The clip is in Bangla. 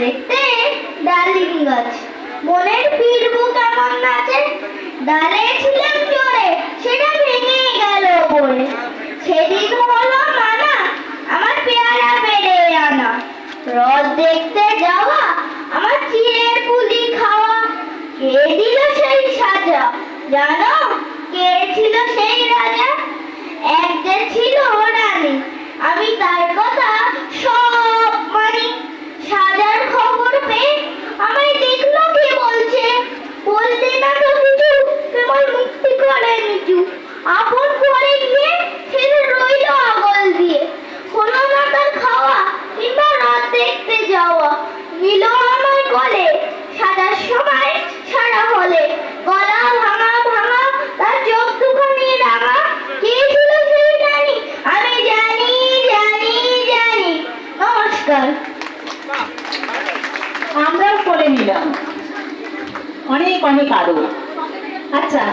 দেখতে ডালিম গাছ, মনের ফিরবো কেমন নাচে, ডালে ছিলাম চড়ে সেটা ভেঙে গেল পড়ে। সেদিন হলো মানা আমার পেয়ারা পেরে আনা, রথ দেখতে যাওয়া আমার চিড়ের পুলি খাওয়া। কে দিল সেই সাজা জানো, কে ছিল সেই রাজা? এক যে ছিল রানী, আমি তার কথা সব মানি। সাজার খবর পেয়ে আমায় দেখলো কে বলছে, বলতে না তো কিছু, কেবল মুক্তি করে নিচু। আপন ঘরে গিয়ে ছেলে রইল আগল দিয়ে, হলো না তার খাওয়া কিংবা রাত দেখতে যাওয়া। নিল আমার গলে সাজার সময় সারা হলে, গলা ভাঙা ভাঙা তার চোখ দুখানি রাঙা। কে ছিল সেই রানী আমি জানি জানি জানি। নমস্কার। আমরাও করে নিলাম অনেক অনেক আরো। আচ্ছা।